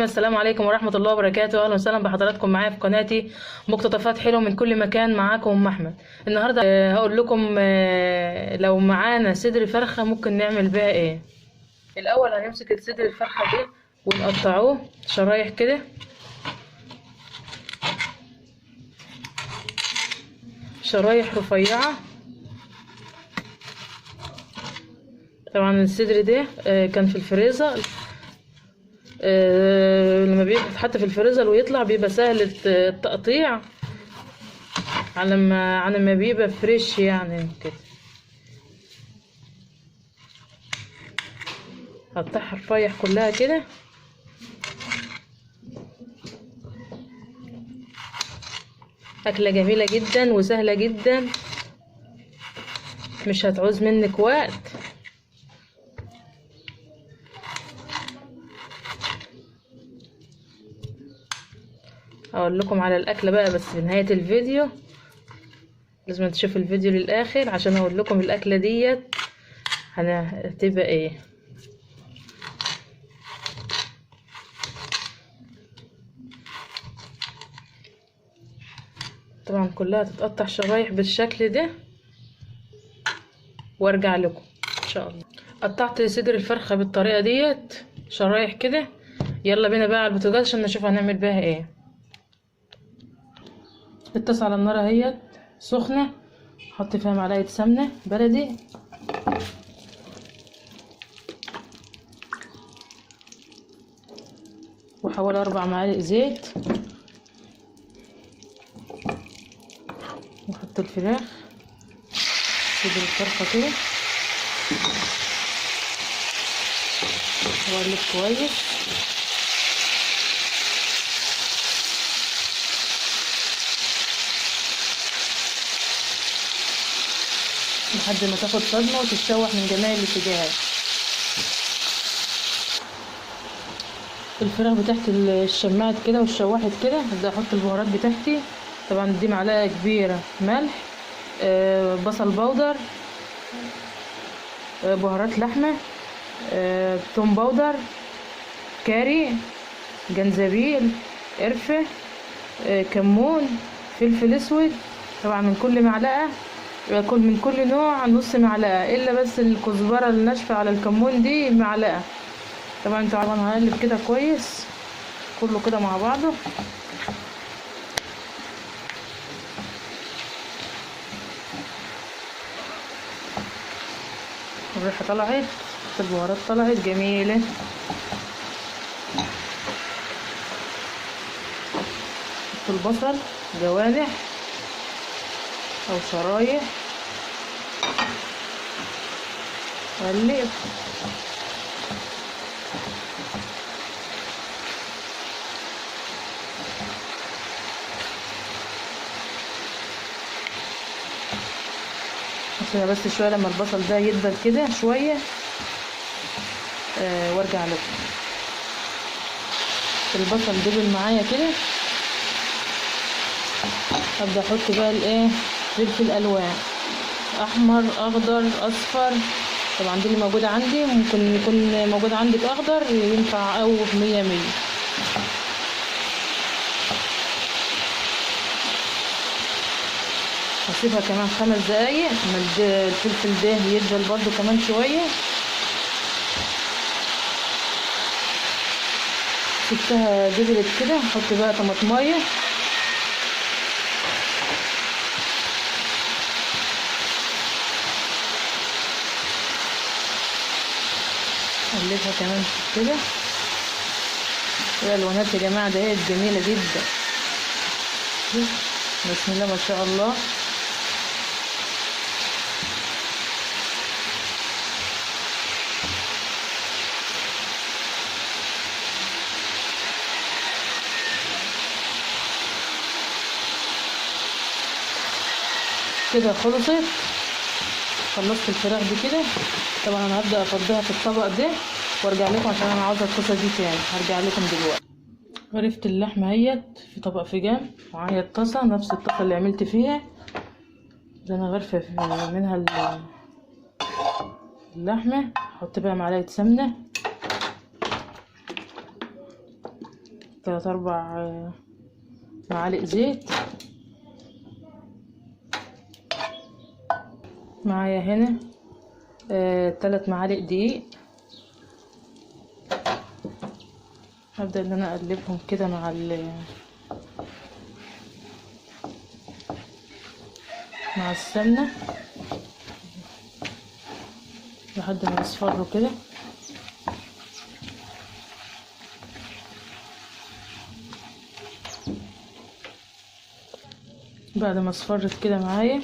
السلام عليكم ورحمة الله وبركاته. أهلا وسهلا بحضراتكم معايا في قناتي مقتطفات حلوة من كل مكان. معاكم أم أحمد. النهاردة هقول لكم لو معانا صدر فرخة ممكن نعمل بيها إيه. الأول هنمسك الصدر الفرخة دي ونقطعوه شرايح كده، شرايح رفيعة. طبعا الصدر ده كان في الفريزر، لما بيتحط في الفريزر ويطلع بيبقى سهل التقطيع على ما بيبقى فريش يعني كده. هقطعها رفيع كلها كده. أكلة جميلة جدا وسهلة جدا، مش هتعوز منك وقت. اقول لكم على الاكله بقى بس في نهايه الفيديو، لازم تشوفوا الفيديو للاخر عشان اقول لكم الاكله ديت هتبقى ايه. طبعا كلها تتقطع شرايح بالشكل ده وارجع لكم ان شاء الله. قطعت صدر الفرخه بالطريقه ديت شرايح كده. يلا بينا بقى على البوتاجاز عشان نشوف هنعمل بيها ايه. الطاسه على النار اهيت سخنه، حط فيها معلقه سمنه بلدي وحوالي 4 معالق زيت، واحط الفراخ صدر الفرخه كده واقلب كويس. لحد ما تاخد صدمه وتتشوح من جميع الاتجاهات. الفراخ بتاعتي الشمعت كده واتشوحت كده، هبدا احط البهارات بتاعتي. طبعا دي معلقه كبيره ملح، بصل بودر، بهارات لحمه، توم بودر، كاري، جنزبيل، قرفه، كمون، فلفل اسود. طبعا من كل معلقه من كل نوع نص معلقه، الا بس الكزبره الناشفه على الكمون دي معلقه. طبعا هقلب كده كويس كله كده مع بعضه. الريحه طلعت، البهارات طلعت جميله. حط البصل جوانح او شرايح وقلب. اسيبها بس شويه لما البصل ده يدبل كده شويه وارجع لكم. البصل دبل معايا كده، ابدا احط بقى الايه فلفل الوان احمر اخضر اصفر. طبعا دي اللي موجوده عندي، ممكن يكون موجود عندك اخضر ينفع او 100 100. هسيبها كمان 5 دقايق الفلفل ده يدبل برضو كمان شويه. سبتها دبلت كده، احط بقى طماطمايه اقلبها كمان كده. الالوانات يا جماعه دهيت جميله جدا، بسم الله ما شاء الله. كده خلصت، خلصت الفراخ دي كده. طبعا انا هبدا افضيها في الطبق ده وارجع لكم عشان انا عاوزه القصه دي تاني. هرجع لكم دلوقتي. غرفت اللحمه اهيت في طبق في جنب، معايا الطاسه نفس الطاسه اللي عملت فيها اللي انا غرفه منها اللحمه. احط بقى معلقه سمنه 3 4 معالق زيت. معايا هنا 3 معالق دقيق. هبدأ ان انا اقلبهم كده مع السمنة لحد ما يصفروا كده. بعد ما اصفرت كده معايا،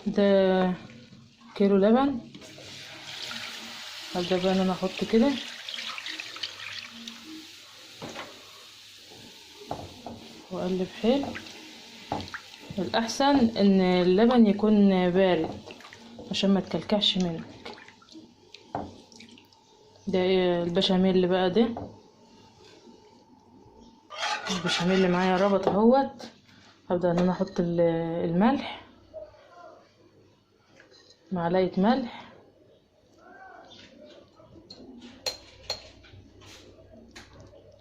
ده كيلو لبن. هبدأ بقى ان انا احط كده واقلب حلو. الاحسن ان اللبن يكون بارد عشان ما تكلكعش منك. ده البشاميل بقى، ده البشاميل اللي معايا ربط اهوت. هبدأ ان انا احط الملح، معلقة ملح،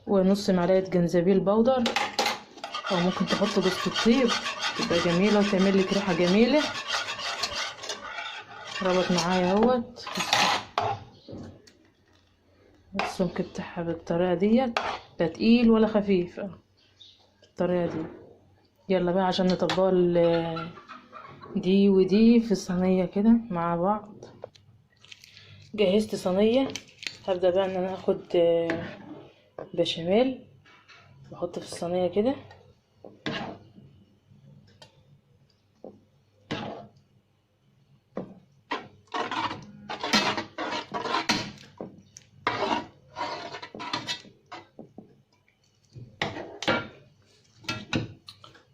ونص معلقة جنزبيل بودر، او ممكن تحط جوز الطيب تبقى جميلة وتعمل لك ريحة جميلة. ربط معايا اهوت. السمك بتاعها بالطريقة ديت، لا تقيل ولا خفيف، بالطريقة دي. يلا بقى عشان نطبقوا دي ودي في الصينية كده مع بعض. جهزت صينية. هبدأ بقى ان انا اخد بشاميل واحطه في الصينية كده.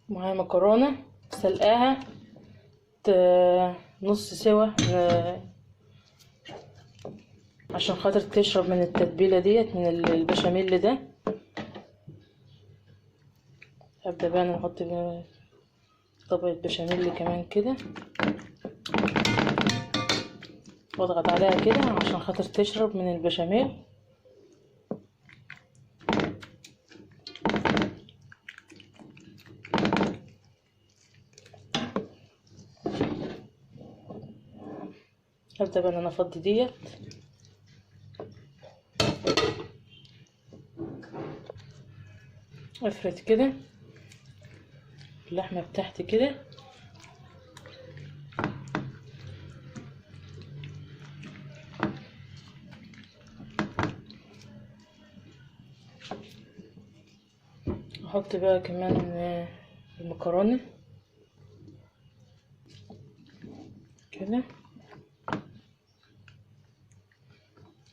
معايا مكرونة سلقاها نص سوا عشان خاطر تشرب من التتبيلة ديت من البشاميل ده. هبدأ بقى نحط طبقة بشاميل كمان كده، واضغط عليها كده عشان خاطر تشرب من البشاميل. هبدأ بقى ان انا افضي ديت. افرد كده اللحمة بتاعتي كده، احط بقى كمان المكرونة كده،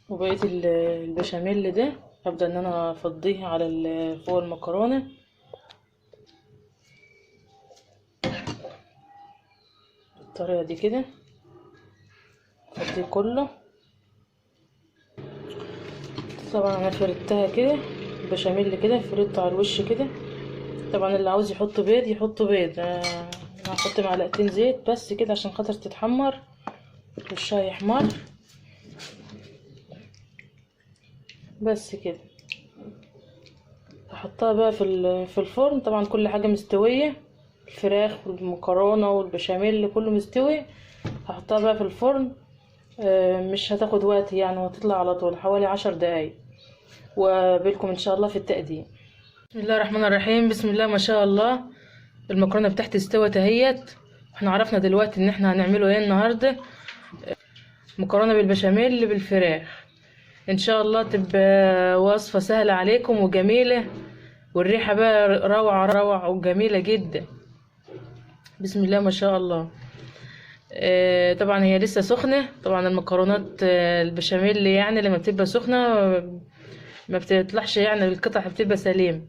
وبقية البشاميل ده هبدأ ان انا افضيه على فوق المكرونة. بالطريقة دي كده افضيه كله. طبعا انا فردتها كده بشاميل كده، فردته على الوش كده. طبعا اللي عاوز يحط بيض يحط بيض. انا هحط معلقتين زيت بس كده عشان خاطر تتحمر وشها يحمر بس كده. هحطها بقى في الفرن. طبعا كل حاجه مستويه، الفراخ والمكرونه والبشاميل كله مستوي. هحطها بقى في الفرن. مش هتاخد وقت يعني، وهتطلع على طول حوالي 10 دقايق. وبالكم ان شاء الله في التقديم. بسم الله الرحمن الرحيم. بسم الله ما شاء الله. المكرونه بتاعتي استوت اهيت. احنا عرفنا دلوقتي ان احنا هنعمله ايه النهارده. مكرونه بالبشاميل بالفراخ. ان شاء الله تبقى وصفه سهله عليكم وجميله، والريحه بقى روعه روعه وجميله جدا. بسم الله ما شاء الله. طبعا هي لسه سخنه. طبعا المكرونات البشاميل يعني لما بتبقى سخنه ما بتطلعش يعني القطع بتبقى سليم.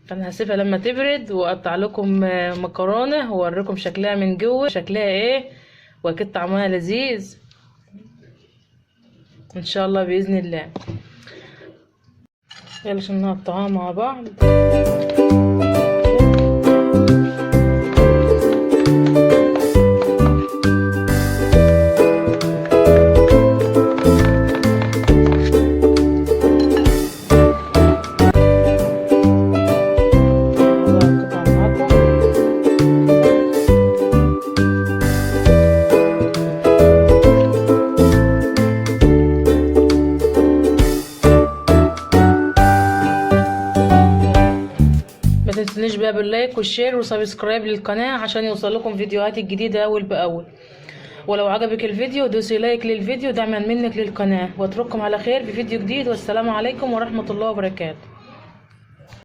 فانا هسيبها لما تبرد واقطع لكم مكرونه واوريكم شكلها من جوه شكلها ايه، واكيد طعمها لذيذ ان شاء الله باذن الله. يلا عشان نقطعها مع بعض. الله باللايك والشير وسبسكرايب للقناة عشان يوصل لكم فيديوهاتي الجديدة اول باول. ولو عجبك الفيديو دوسي لايك للفيديو دعما منك للقناة، واترككم على خير في فيديو جديد، والسلام عليكم ورحمة الله وبركاته.